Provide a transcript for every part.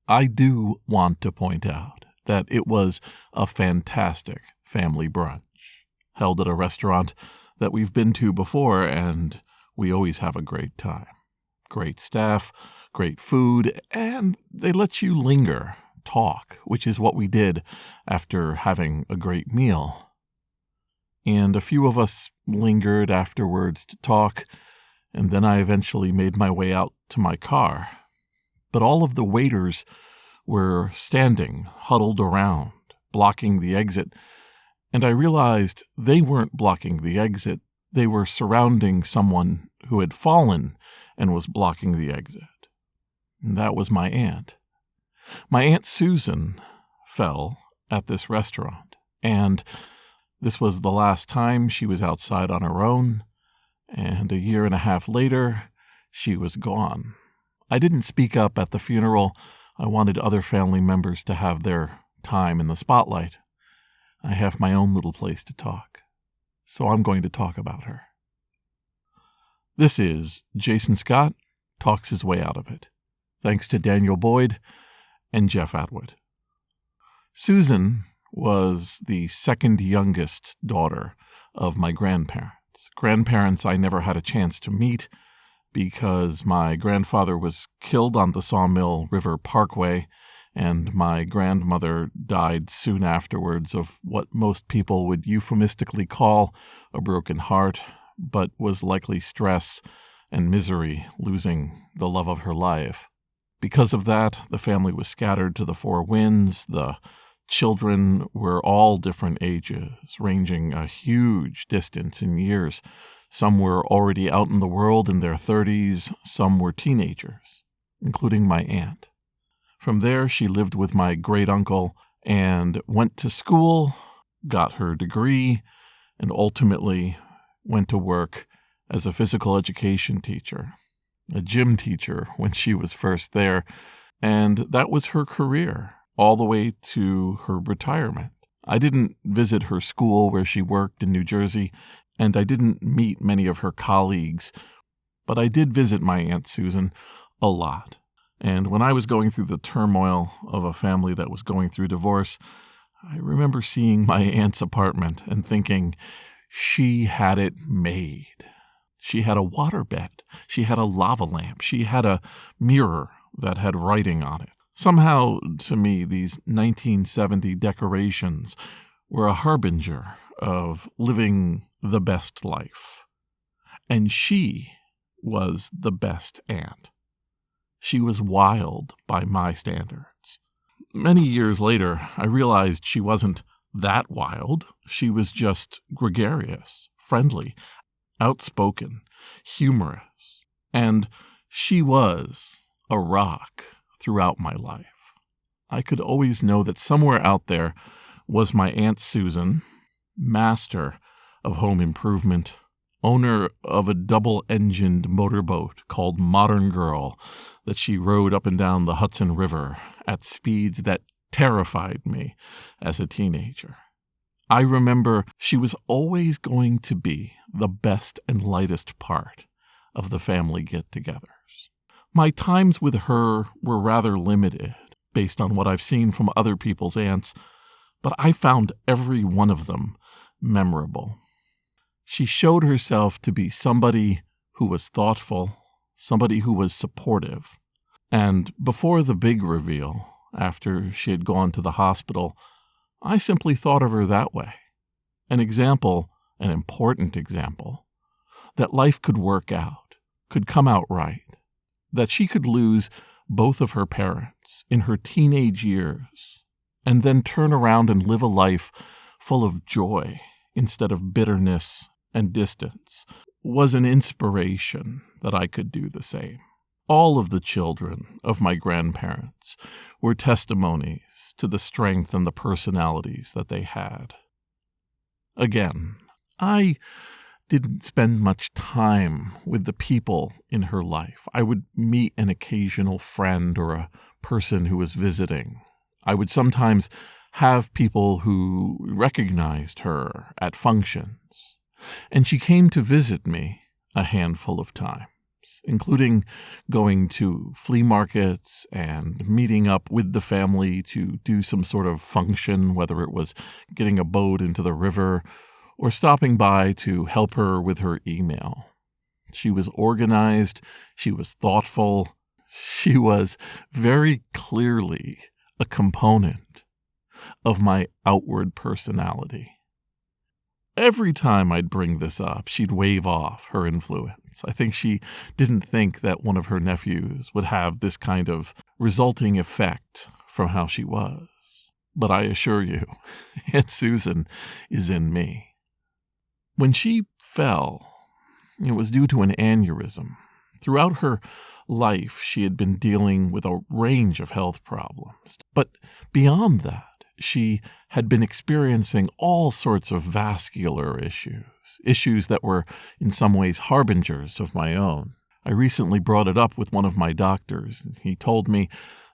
I do want to point out that it was a fantastic family brunch, held at a restaurant that we've been to before, and we always have a great time. Great staff, great food, and they let you linger, talk, which is what we did after having a great meal. And a few of us lingered afterwards to talk, and then I eventually made my way out to my car. But all of the waiters were standing, huddled around, blocking the exit, and I realized they weren't blocking the exit. They were surrounding someone who had fallen and was blocking the exit. And that was my aunt. My Aunt Susan fell at this restaurant, and this was the last time she was outside on her own, and a year and a half later, she was gone. I didn't speak up at the funeral. I wanted other family members to have their time in the spotlight. I have my own little place to talk, so I'm going to talk about her. This is Jason Scott Talks His Way Out of It, thanks to Daniel Boyd and Jeff Atwood. Susan was the second youngest daughter of my grandparents. Grandparents I never had a chance to meet because my grandfather was killed on the Sawmill River Parkway, and my grandmother died soon afterwards of what most people would euphemistically call a broken heart, but was likely stress and misery, losing the love of her life. Because of that, the family was scattered to the four winds. The children were all different ages, ranging a huge distance in years. Some were already out in the world in their 30s, some were teenagers, including my aunt. From there, she lived with my great-uncle and went to school, got her degree, and ultimately went to work as a physical education teacher, a gym teacher when she was first there, and that was her career all the way to her retirement. I didn't visit her school where she worked in New Jersey, and I didn't meet many of her colleagues, but I did visit my Aunt Susan a lot. And when I was going through the turmoil of a family that was going through divorce, I remember seeing my aunt's apartment and thinking, she had it made. She had a waterbed. She had a lava lamp. She had a mirror that had writing on it. Somehow, to me, these 1970 decorations were a harbinger of living the best life. And she was the best aunt. She was wild by my standards. Many years later, I realized she wasn't that wild. She was just gregarious, friendly, outspoken, humorous. And she was a rock throughout my life. I could always know that somewhere out there was my Aunt Susan, master of home improvement, owner of a double-engined motorboat called Modern Girl that she rode up and down the Hudson River at speeds that terrified me as a teenager. I remember she was always going to be the best and lightest part of the family get-togethers. My times with her were rather limited, based on what I've seen from other people's aunts, but I found every one of them memorable. She showed herself to be somebody who was thoughtful, somebody who was supportive. And before the big reveal, after she had gone to the hospital, I simply thought of her that way. An example, an important example, that life could work out, could come out right, that she could lose both of her parents in her teenage years, and then turn around and live a life full of joy instead of bitterness and distance, was an inspiration that I could do the same. All of the children of my grandparents were testimonies to the strength and the personalities that they had. Again, I didn't spend much time with the people in her life. I would meet an occasional friend or a person who was visiting. I would sometimes have people who recognized her at functions. And she came to visit me a handful of times. including going to flea markets and meeting up with the family to do some sort of function, whether it was getting a boat into the river or stopping by to help her with her email. She was organized. She was thoughtful. She was very clearly a component of my outward personality. Every time I'd bring this up, she'd wave off her influence. I think she didn't think that one of her nephews would have this kind of resulting effect from how she was. But I assure you, Aunt Susan is in me. When she fell, it was due to an aneurysm. Throughout her life, she had been dealing with a range of health problems. But beyond that, she had been experiencing all sorts of vascular issues that were in some ways harbingers of my own. I recently brought it up with one of my doctors. He told me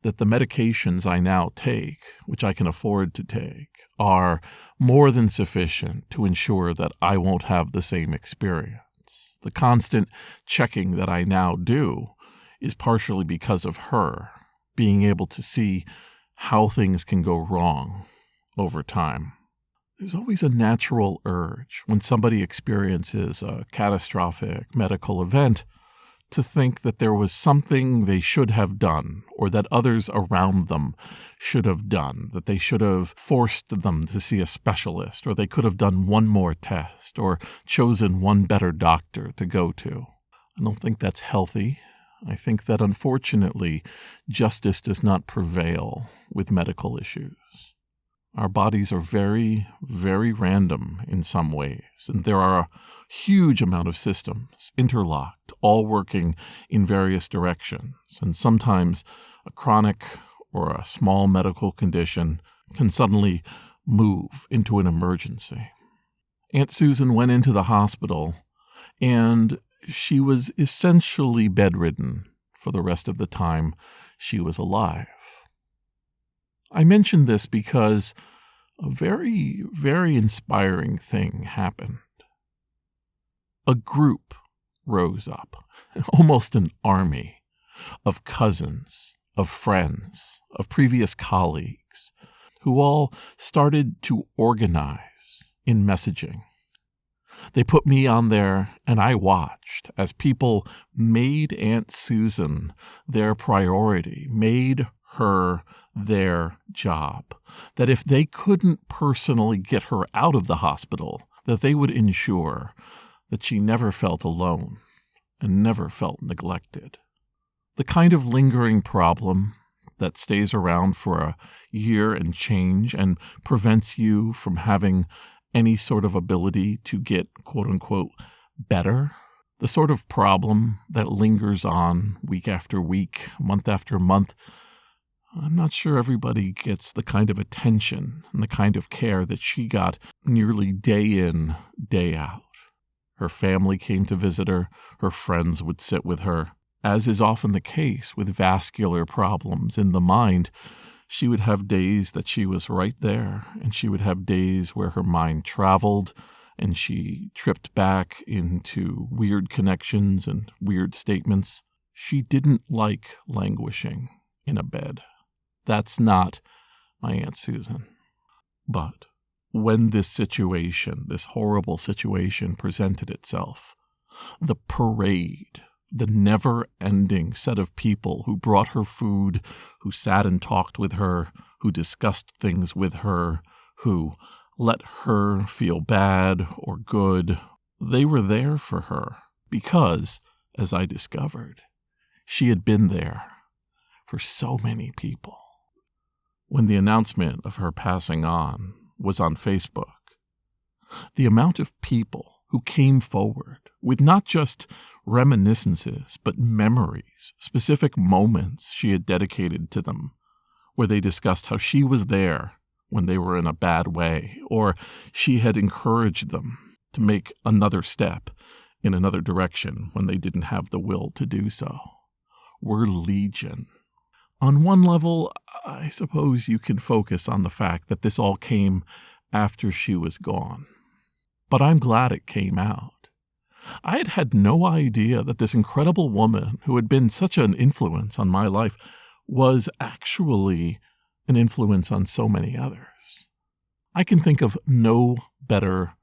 that the medications I now take, which I can afford to take, are more than sufficient to ensure that I won't have the same experience. The constant checking that I now do is partially because of her being able to see how things can go wrong over time. There's always a natural urge when somebody experiences a catastrophic medical event to think that there was something they should have done or that others around them should have done, that they should have forced them to see a specialist, or they could have done one more test or chosen one better doctor to go to. I don't think that's healthy. I think that unfortunately, justice does not prevail with medical issues. Our bodies are very, very random in some ways, and there are a huge amount of systems interlocked, all working in various directions, and sometimes a chronic or a small medical condition can suddenly move into an emergency. Aunt Susan went into the hospital, and she was essentially bedridden for the rest of the time she was alive. I mention this because a very, very inspiring thing happened. A group rose up, almost an army of cousins, of friends, of previous colleagues, who all started to organize in messaging. They put me on there, and I watched as people made Aunt Susan their priority, made her their job, that if they couldn't personally get her out of the hospital, that they would ensure that she never felt alone and never felt neglected. The kind of lingering problem that stays around for a year and change and prevents you from having any sort of ability to get, quote-unquote, better. The sort of problem that lingers on week after week, month after month. I'm not sure everybody gets the kind of attention and the kind of care that she got nearly day in, day out. Her family came to visit her. Her friends would sit with her. As is often the case with vascular problems in the mind, she would have days that she was right there, and she would have days where her mind traveled, and she tripped back into weird connections and weird statements. She didn't like languishing in a bed. That's not my Aunt Susan. But when this situation, this horrible situation presented itself, the parade, the never-ending set of people who brought her food, who sat and talked with her, who discussed things with her, who let her feel bad or good, they were there for her because, as I discovered, she had been there for so many people. When the announcement of her passing on was on Facebook, the amount of people who came forward with not just reminiscences, but memories, specific moments she had dedicated to them, where they discussed how she was there when they were in a bad way, or she had encouraged them to make another step in another direction when they didn't have the will to do so, were legion. On one level, I suppose you can focus on the fact that this all came after she was gone. But I'm glad it came out. I had had no idea that this incredible woman who had been such an influence on my life was actually an influence on so many others. I can think of no better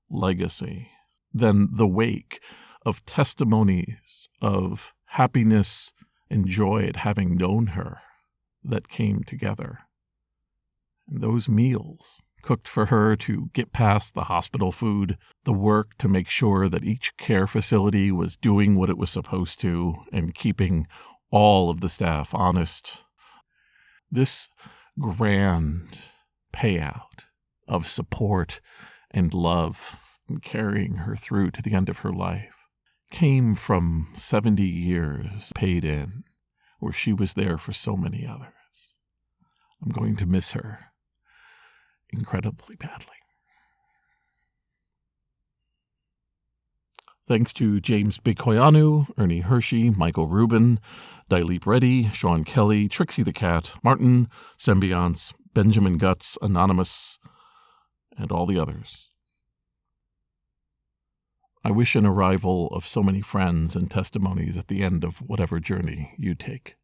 legacy than the wake of testimonies of happiness and joy at having known her that came together. And those meals cooked for her to get past the hospital food, the work to make sure that each care facility was doing what it was supposed to and keeping all of the staff honest. This grand payout of support and love and carrying her through to the end of her life came from 70 years paid in, where she was there for so many others. I'm going to miss her incredibly badly. Thanks to James Bikoyanu, Ernie Hershey, Michael Rubin, Dilip Reddy, Sean Kelly, Trixie the Cat, Martin, Symbionts, Benjamin Guts, Anonymous, and all the others. I wish an arrival of so many friends and testimonies at the end of whatever journey you take.